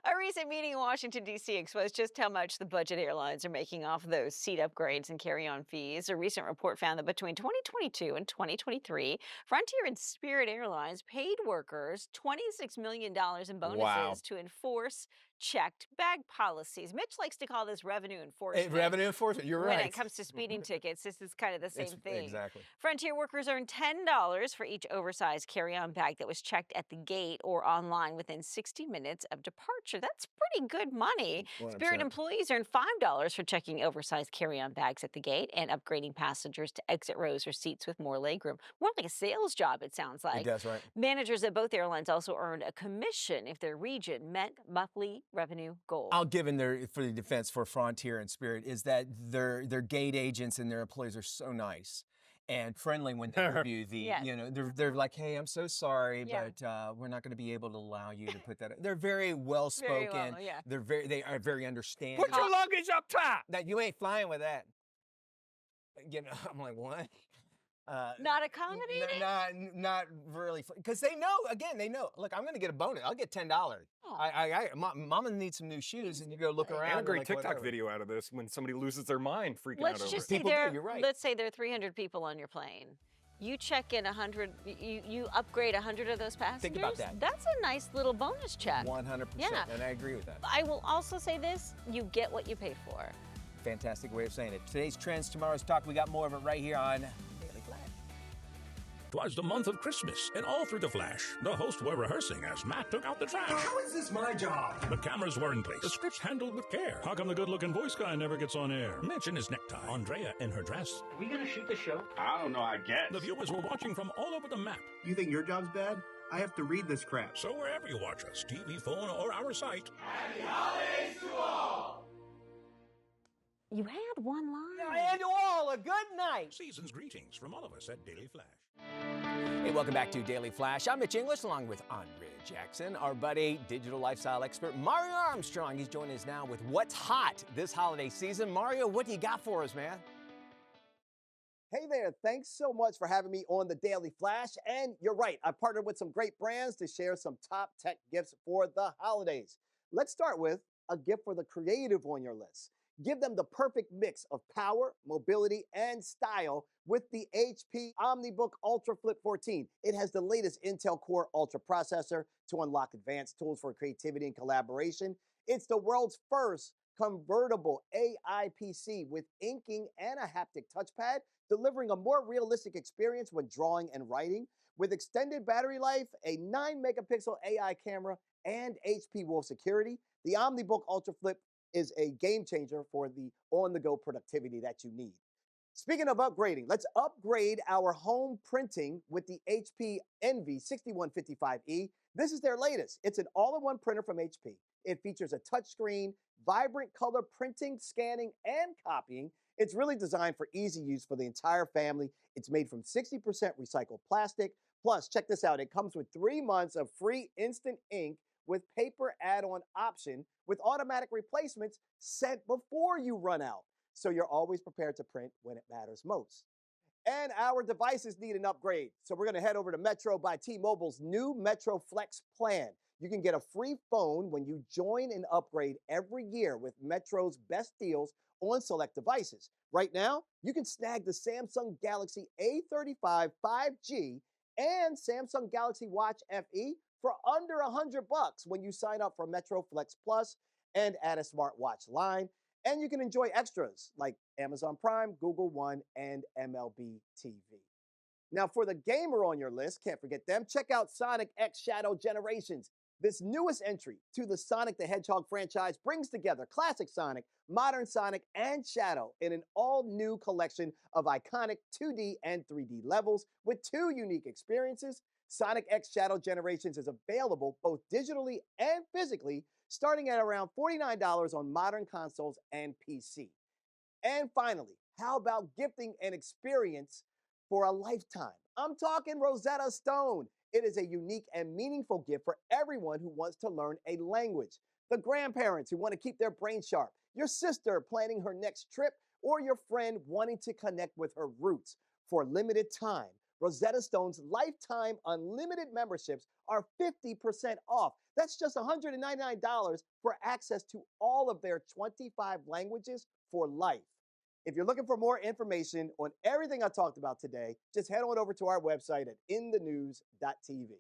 [SPEAKER 2] A recent meeting in Washington, D.C. exposed just how much the budget airlines are making off those seat upgrades and carry-on fees. A recent report found that between 2022 and 2023, Frontier and Spirit Airlines paid workers $26 million in bonuses to enforce checked bag policies. Mitch likes to call this revenue enforcement.
[SPEAKER 1] Revenue enforcement, you're right.
[SPEAKER 2] When it comes to speeding tickets, this is kind of the same thing.
[SPEAKER 1] Exactly.
[SPEAKER 2] Frontier workers earned $10 for each oversized carry-on bag that was checked at the gate or online within 60 minutes of departure. That's pretty good money.
[SPEAKER 1] 100%.
[SPEAKER 2] Spirit employees earned $5 for checking oversized carry-on bags at the gate and upgrading passengers to exit rows or seats with more legroom. More like a sales job, it sounds like.
[SPEAKER 1] That's right.
[SPEAKER 2] Managers at both airlines also earned a commission if their region met monthly revenue goals.
[SPEAKER 1] I'll give in for the defense for Frontier and Spirit is that their gate agents and their employees are so nice and friendly when they review the, they're like, hey, I'm so sorry, but we're not going to be able to allow you to put that. They're very well spoken. They are very understanding.
[SPEAKER 4] Put your luggage up top.
[SPEAKER 1] That you ain't flying with that. I'm like, what?
[SPEAKER 2] Not accommodating?
[SPEAKER 1] Not really, because they know. Look, I'm going to get a bonus. I'll get $10. Mama needs some new shoes, and you go look around.
[SPEAKER 4] And a great
[SPEAKER 1] like,
[SPEAKER 4] TikTok
[SPEAKER 1] whatever.
[SPEAKER 4] video out of this when somebody loses their mind, freaking
[SPEAKER 2] Let's
[SPEAKER 4] out over
[SPEAKER 2] just
[SPEAKER 4] it.
[SPEAKER 2] say let's say there are 300 people on your plane. You check in 100, you upgrade 100 of those passengers.
[SPEAKER 1] Think about that.
[SPEAKER 2] That's a nice little bonus check.
[SPEAKER 1] 100%,
[SPEAKER 2] Yeah.
[SPEAKER 1] and I agree with that.
[SPEAKER 2] I will also say this, you get what you pay for.
[SPEAKER 1] Fantastic way of saying it. Today's trends, tomorrow's talk. We got more of it right here on Daily Flash.
[SPEAKER 3] 'Twas the month of Christmas, and all through the flash, the hosts were rehearsing as Matt took out the trash.
[SPEAKER 17] How is this my job?
[SPEAKER 3] The cameras were in place, the scripts handled with care. How come the good-looking voice guy never gets on air? Mitch in his necktie, Andrea in her dress.
[SPEAKER 20] Are we gonna shoot the show?
[SPEAKER 13] I don't know, I guess.
[SPEAKER 3] The viewers were watching from all over the map.
[SPEAKER 13] You think your job's bad? I have to read this crap.
[SPEAKER 3] So wherever you watch us, TV, phone, or our site.
[SPEAKER 21] Happy holidays to all!
[SPEAKER 2] You had one line.
[SPEAKER 1] And you all a good night.
[SPEAKER 3] Season's greetings from all of us at Daily Flash.
[SPEAKER 1] Hey, welcome back to Daily Flash. I'm Mitch English, along with Andrea Jackson, our buddy, digital lifestyle expert Mario Armstrong. He's joining us now with what's hot this holiday season. Mario, what do you got for us, man?
[SPEAKER 22] Hey there, thanks so much for having me on the Daily Flash. And you're right, I partnered with some great brands to share some top tech gifts for the holidays. Let's start with a gift for the creative on your list. Give them the perfect mix of power, mobility, and style with the HP OmniBook Ultra Flip 14. It has the latest Intel Core Ultra processor to unlock advanced tools for creativity and collaboration. It's the world's first convertible AI PC with inking and a haptic touchpad, delivering a more realistic experience when drawing and writing. With extended battery life, a 9-megapixel AI camera, and HP Wolf security, the OmniBook Ultra Flip is a game changer for the on-the-go productivity that you need. Speaking of upgrading, let's upgrade our home printing with the HP Envy 6155E. This is their latest. It's an all-in-one printer from HP. It features a touchscreen, vibrant color printing, scanning, and copying. It's really designed for easy use for the entire family. It's made from 60% recycled plastic. Plus, check this out. It comes with 3 months of free instant ink with paper add-on option with automatic replacements sent before you run out. So you're always prepared to print when it matters most. And our devices need an upgrade. So we're going to head over to Metro by T-Mobile's new Metro Flex plan. You can get a free phone when you join and upgrade every year with Metro's best deals on select devices. Right now, you can snag the Samsung Galaxy A35 5G and Samsung Galaxy Watch FE for under $100 when you sign up for Metro Flex Plus and add a smartwatch line. And you can enjoy extras like Amazon Prime, Google One, and MLB TV. Now, for the gamer on your list, can't forget them, check out Sonic X Shadow Generations. This newest entry to the Sonic the Hedgehog franchise brings together classic Sonic, modern Sonic, and Shadow in an all-new collection of iconic 2D and 3D levels with 2 unique experiences. Sonic X Shadow Generations is available both digitally and physically, starting at around $49 on modern consoles and PC. And finally, how about gifting an experience for a lifetime? I'm talking Rosetta Stone. It is a unique and meaningful gift for everyone who wants to learn a language. The grandparents who want to keep their brain sharp, your sister planning her next trip, or your friend wanting to connect with her roots. For a limited time, Rosetta Stone's lifetime unlimited memberships are 50% off. That's just $199 for access to all of their 25 languages for life. If you're looking for more information on everything I talked about today, just head on over to our website at inthenews.tv.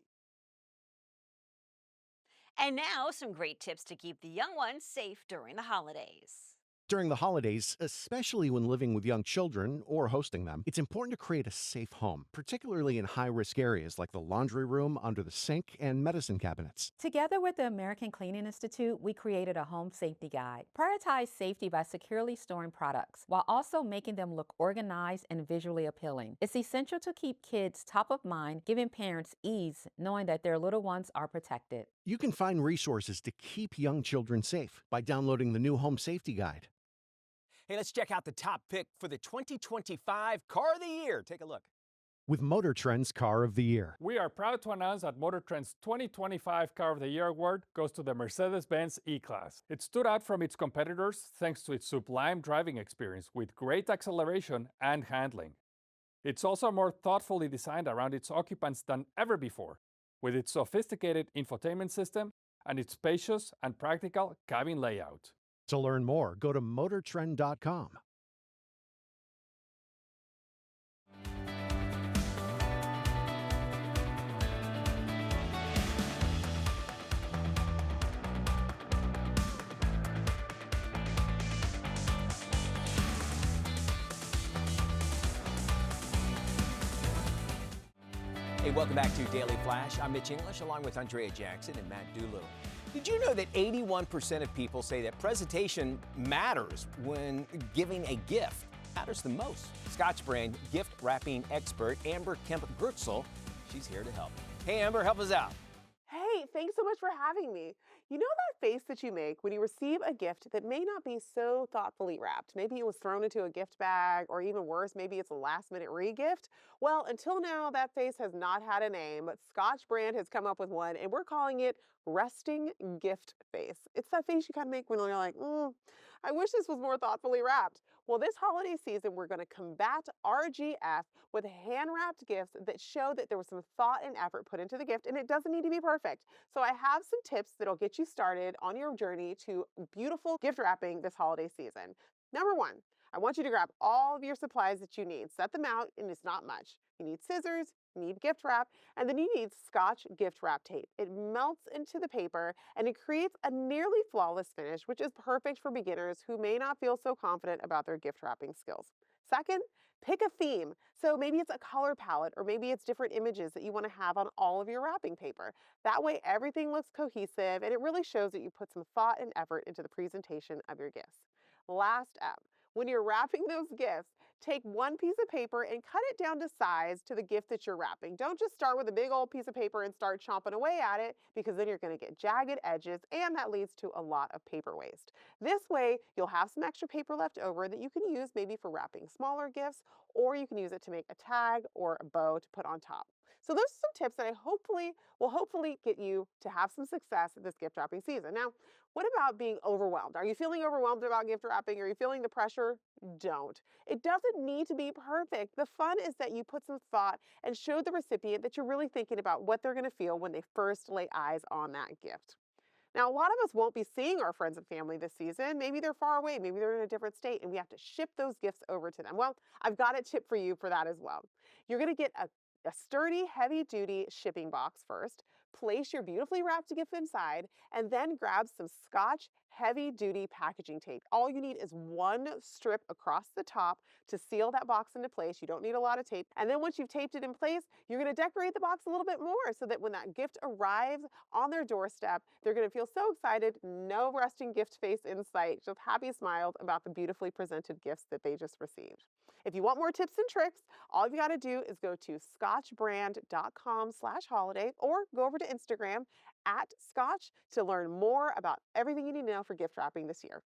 [SPEAKER 2] And now, some great tips to keep the young ones safe during the holidays.
[SPEAKER 5] During the holidays, especially when living with young children or hosting them, it's important to create a safe home, particularly in high-risk areas like the laundry room, under the sink, and medicine cabinets.
[SPEAKER 6] Together with the American Cleaning Institute, we created a home safety guide. Prioritize safety by securely storing products while also making them look organized and visually appealing. It's essential to keep kids top of mind, giving parents ease knowing that their little ones are protected.
[SPEAKER 5] You can find resources to keep young children safe by downloading the new Home Safety Guide.
[SPEAKER 1] Hey, let's check out the top pick for the 2025 Car of the Year. Take a look.
[SPEAKER 5] With Motor Trend's Car of the Year.
[SPEAKER 20] We are proud to announce that Motor Trend's 2025 Car of the Year award goes to the Mercedes-Benz E-Class. It stood out from its competitors thanks to its sublime driving experience with great acceleration and handling. It's also more thoughtfully designed around its occupants than ever before, with its sophisticated infotainment system and its spacious and practical cabin layout.
[SPEAKER 5] To learn more, go to motortrend.com.
[SPEAKER 1] Hey, welcome back to Daily Flash. I'm Mitch English along with Andrea Jackson and Matt Doolittle. Did you know that 81% of people say that presentation matters when giving a gift? Matters the most. Scotch brand gift wrapping expert Amber Kemp-Grutzel, she's here to help. Hey Amber, help us out.
[SPEAKER 23] Hey, thanks so much for having me. You know that face that you make when you receive a gift that may not be so thoughtfully wrapped? Maybe it was thrown into a gift bag, or even worse, maybe it's a last-minute re-gift? Well, until now, that face has not had a name, but Scotch brand has come up with one, and we're calling it resting gift face. It's that face you kind of make when you're like, I wish this was more thoughtfully wrapped. Well, this holiday season, we're going to combat RGF with hand-wrapped gifts that show that there was some thought and effort put into the gift, and it doesn't need to be perfect. So I have some tips that'll get you started on your journey to beautiful gift wrapping this holiday season. Number 1, I want you to grab all of your supplies that you need. Set them out, and it's not much. You need scissors, you need gift wrap, and then you need Scotch gift wrap tape. It melts into the paper, and it creates a nearly flawless finish, which is perfect for beginners who may not feel so confident about their gift wrapping skills. Second, pick a theme. So maybe it's a color palette, or maybe it's different images that you want to have on all of your wrapping paper. That way everything looks cohesive, and it really shows that you put some thought and effort into the presentation of your gifts. Last up, when you're wrapping those gifts, Take one piece of paper and cut it down to size to the gift that you're wrapping. Don't just start with a big old piece of paper and start chomping away at it, because then you're going to get jagged edges and that leads to a lot of paper waste. This way, you'll have some extra paper left over that you can use maybe for wrapping smaller gifts, or you can use it to make a tag or a bow to put on top. So those are some tips that will hopefully get you to have some success this gift wrapping season. Now, what about being overwhelmed? Are you feeling overwhelmed about gift wrapping? Are you feeling the pressure? Don't. It doesn't need to be perfect. The fun is that you put some thought and show the recipient that you're really thinking about what they're going to feel when they first lay eyes on that gift. Now, a lot of us won't be seeing our friends and family this season. Maybe they're far away, maybe they're in a different state, and we have to ship those gifts over to them. Well, I've got a tip for you for that as well. You're going to get a sturdy, heavy-duty shipping box first, place your beautifully wrapped gift inside, and then grab some Scotch heavy-duty packaging tape. All you need is one strip across the top to seal that box into place. You don't need a lot of tape. And then once you've taped it in place, you're going to decorate the box a little bit more so that when that gift arrives on their doorstep, they're going to feel so excited, no resting gift face in sight, just happy smiles about the beautifully presented gifts that they just received. If you want more tips and tricks, all you got to do is go to scotchbrand.com/holiday or go over to Instagram @Scotch to learn more about everything you need to know for gift wrapping this year.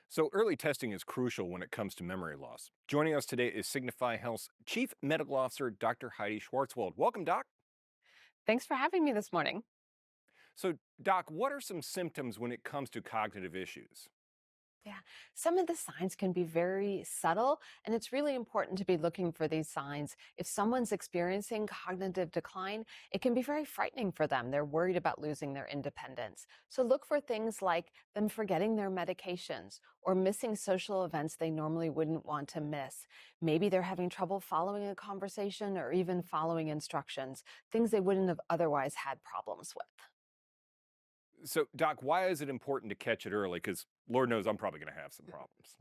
[SPEAKER 4] So early testing is crucial when it comes to memory loss. Joining us today is Signify Health's Chief Medical Officer, Dr. Heidi Schwartzwald. Welcome, Doc.
[SPEAKER 7] Thanks for having me this morning.
[SPEAKER 4] So, Doc, what are some symptoms when it comes to cognitive issues?
[SPEAKER 7] Yeah, some of the signs can be very subtle, and it's really important to be looking for these signs. If someone's experiencing cognitive decline, it can be very frightening for them. They're worried about losing their independence. So look for things like them forgetting their medications or missing social events they normally wouldn't want to miss. Maybe they're having trouble following a conversation or even following instructions, things they wouldn't have otherwise had problems with.
[SPEAKER 4] So, Doc, why is it important to catch it early? Because Lord knows I'm probably going to have some problems.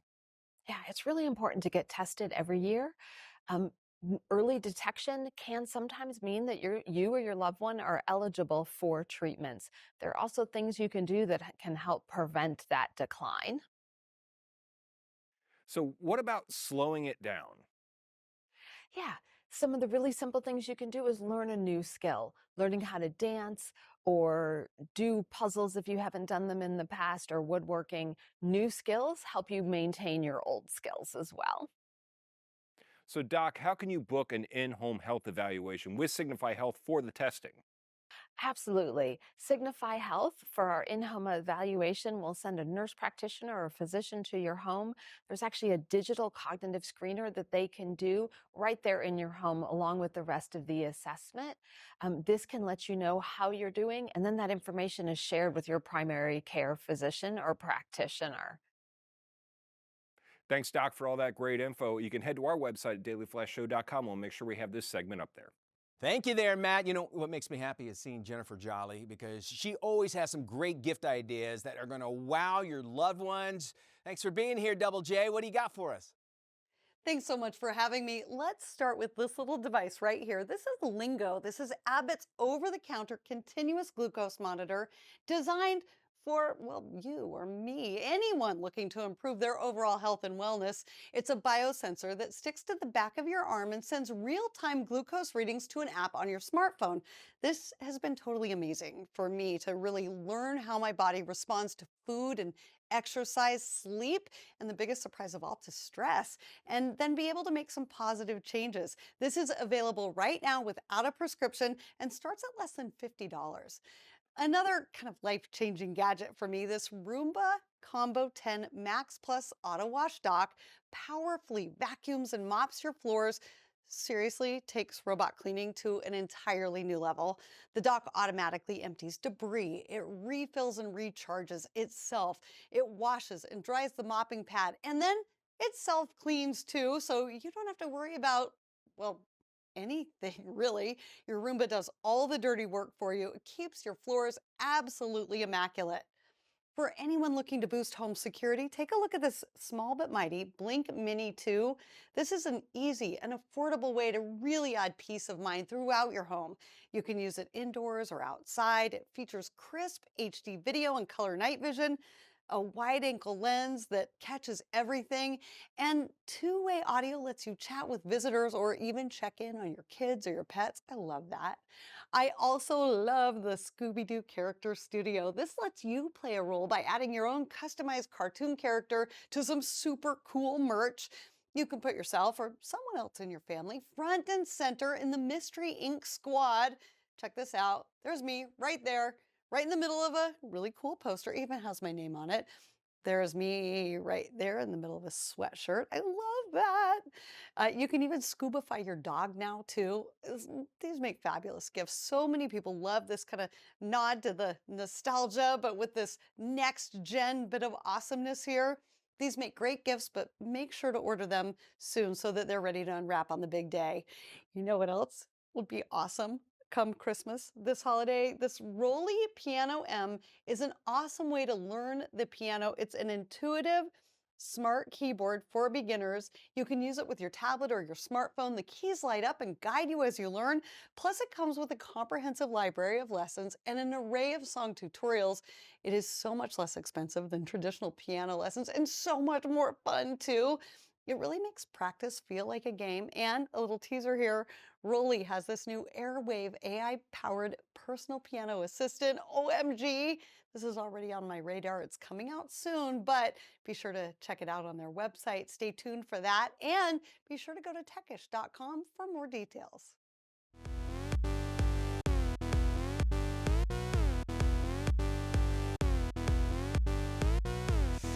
[SPEAKER 7] Yeah, it's really important to get tested every year. Early detection can sometimes mean that you or your loved one are eligible for treatments. There are also things you can do that can help prevent that decline.
[SPEAKER 4] So, what about slowing it down?
[SPEAKER 7] Yeah, some of the really simple things you can do is learn a new skill, learning how to dance or do puzzles if you haven't done them in the past, or woodworking. New skills help you maintain your old skills as well.
[SPEAKER 4] So, Doc, how can you book an in-home health evaluation with Signify Health for the testing?
[SPEAKER 7] Absolutely. Signify Health, for our in-home evaluation, will send a nurse practitioner or a physician to your home. There's actually a digital cognitive screener that they can do right there in your home, along with the rest of the assessment. This can let you know how you're doing, and then that information is shared with your primary care physician or practitioner.
[SPEAKER 4] Thanks, Doc, for all that great info. You can head to our website at dailyflashshow.com. We'll make sure we have this segment up there.
[SPEAKER 1] Thank you there, Matt. You know, what makes me happy is seeing Jennifer Jolly, because she always has some great gift ideas that are going to wow your loved ones. Thanks for being here, Double J. What do you got for us?
[SPEAKER 8] Thanks so much for having me. Let's start with this little device right here. This is Lingo. This is Abbott's over-the-counter continuous glucose monitor, designed for, well, you or me, anyone looking to improve their overall health and wellness. It's a biosensor that sticks to the back of your arm and sends real-time glucose readings to an app on your smartphone. This has been totally amazing for me to really learn how my body responds to food and exercise, sleep, and the biggest surprise of all, to stress, and then be able to make some positive changes. This is available right now without a prescription and starts at less than $50. Another kind of life-changing gadget for me, this Roomba Combo 10 Max Plus Auto Wash Dock powerfully vacuums and mops your floors. Seriously, takes robot cleaning to an entirely new level. The dock automatically empties debris. It refills and recharges itself. It washes and dries the mopping pad, and then it self-cleans too, so you don't have to worry about, well, anything really. Your Roomba does all the dirty work for you. It keeps your floors absolutely immaculate. For anyone looking to boost home security, take a look at this small but mighty Blink Mini 2. This is an easy and affordable way to really add peace of mind throughout your home. You can use it indoors or outside. It features crisp HD video and color night vision. a wide ankle lens that catches everything, and two-way audio lets you chat with visitors or even check in on your kids or your pets. I love that. I also love the Scooby-Doo Character Studio. This lets you play a role by adding your own customized cartoon character to some super cool merch. You can put yourself or someone else in your family front and center in the Mystery Inc. squad. Check this out. There's me right there, right in the middle of a really cool poster. It even has my name on it. There's me right there in the middle of a sweatshirt. I love that. You can even scuba-fy your dog now too. These make fabulous gifts. So many people love this kind of nod to the nostalgia, but with this next gen bit of awesomeness here. These make great gifts, but make sure to order them soon so that they're ready to unwrap on the big day. You know what else would be awesome come Christmas this holiday? This Rolly Piano M is an awesome way to learn the piano. It's an intuitive, smart keyboard for beginners. You can use it with your tablet or your smartphone. The keys light up and guide you as you learn. Plus, it comes with a comprehensive library of lessons and an array of song tutorials. It is so much less expensive than traditional piano lessons and so much more fun too. It really makes practice feel like a game. And a little teaser here, Rolly has this new Airwave AI-powered personal piano assistant. OMG! This is already on my radar. It's coming out soon, but be sure to check it out on their website. Stay tuned for that. And be sure to go to techish.com for more details.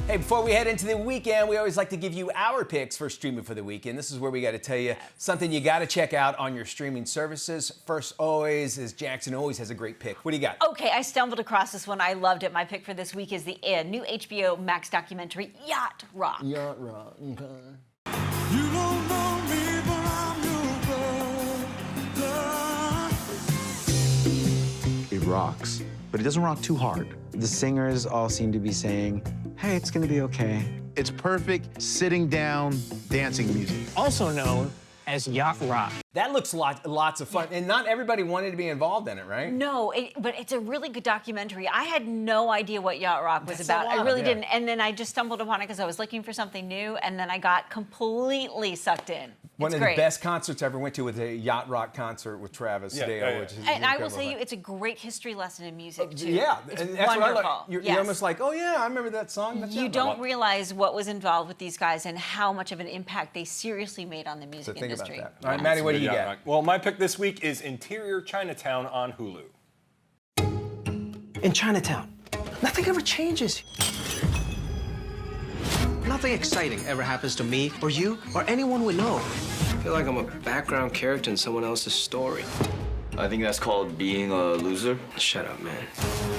[SPEAKER 1] Hey, before we head into the weekend, we always like to give you our picks for streaming for the weekend. This is where we got to tell you something you got to check out on your streaming services. First always is Jackson always has a great pick. What do you got?
[SPEAKER 2] Okay, I stumbled across this one. I loved it. My pick for this week is the new HBO Max documentary, Yacht Rock.
[SPEAKER 1] Yacht Rock. Okay.
[SPEAKER 9] You don't know me, but I'm your brother.
[SPEAKER 10] It rocks, but it doesn't rock too hard. The singers all seem to be saying, hey, it's gonna be okay.
[SPEAKER 12] It's perfect sitting down dancing music.
[SPEAKER 24] Also known as Yacht Rock.
[SPEAKER 1] That looks lots of fun, and not everybody wanted to be involved in it, right?
[SPEAKER 2] No, but it's a really good documentary. I had no idea what Yacht Rock was about. I really didn't. And then I just stumbled upon it because I was looking for something new, and then I got completely sucked in.
[SPEAKER 1] One of the best concerts I ever went to was a Yacht Rock concert with Travis Dale. Which is
[SPEAKER 2] and I will say you, it's a great history lesson in music too.
[SPEAKER 1] Yeah,
[SPEAKER 2] it's
[SPEAKER 1] and that's
[SPEAKER 2] wonderful.
[SPEAKER 1] What I like. You're almost like, oh yeah, I remember that song.
[SPEAKER 2] You don't realize what was involved with these guys and how much of an impact they seriously made on the music industry.
[SPEAKER 1] About that. All right, Maddie, what do you got?
[SPEAKER 4] Well, my pick this week is Interior Chinatown on Hulu.
[SPEAKER 25] In Chinatown, nothing ever changes. Nothing exciting ever happens to me or you or anyone we know. I feel like I'm a background character in someone else's story.
[SPEAKER 18] I think that's called being a loser.
[SPEAKER 25] Shut up, man.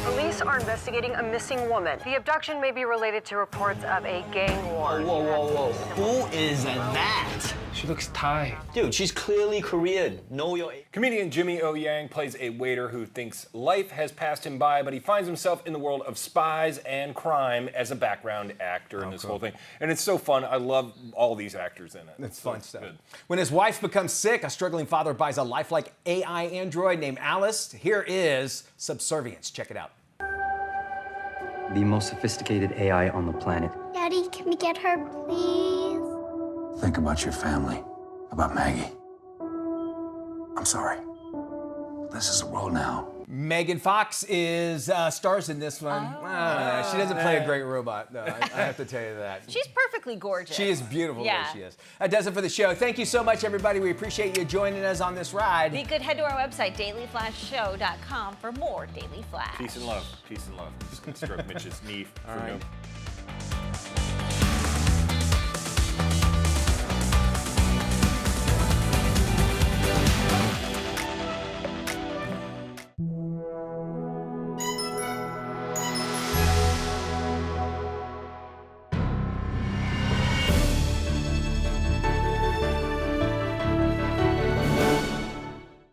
[SPEAKER 26] Police are investigating a missing woman. The abduction may be related to reports of a gang war.
[SPEAKER 25] Whoa, whoa, whoa. Who is that?
[SPEAKER 18] She looks Thai. Dude, she's clearly Korean. Know your...
[SPEAKER 4] Comedian Jimmy O. Yang plays a waiter who thinks life has passed him by, but he finds himself in the world of spies and crime as a background actor in this whole thing. And it's so fun. I love all these actors in it.
[SPEAKER 1] It's fun stuff. Good. When his wife becomes sick, a struggling father buys a lifelike AI android named Alice. Here is Subservience. Check it out.
[SPEAKER 27] The most sophisticated AI on the planet.
[SPEAKER 28] Daddy, can we get her, please?
[SPEAKER 29] Think about your family, about Maggie. I'm sorry. This is the world now.
[SPEAKER 1] Megan Fox is stars in this one. She doesn't play a great robot, though. I have to tell you that.
[SPEAKER 2] She's perfectly gorgeous.
[SPEAKER 1] She is beautiful the way she is. That does it for the show. Thank you so much, everybody. We appreciate you joining us on this ride.
[SPEAKER 2] Be good. Head to our website, dailyflashshow.com, for more Daily Flash.
[SPEAKER 4] Peace and love. Peace and love. Just stroke Mitch's knee for
[SPEAKER 1] All right.
[SPEAKER 4] no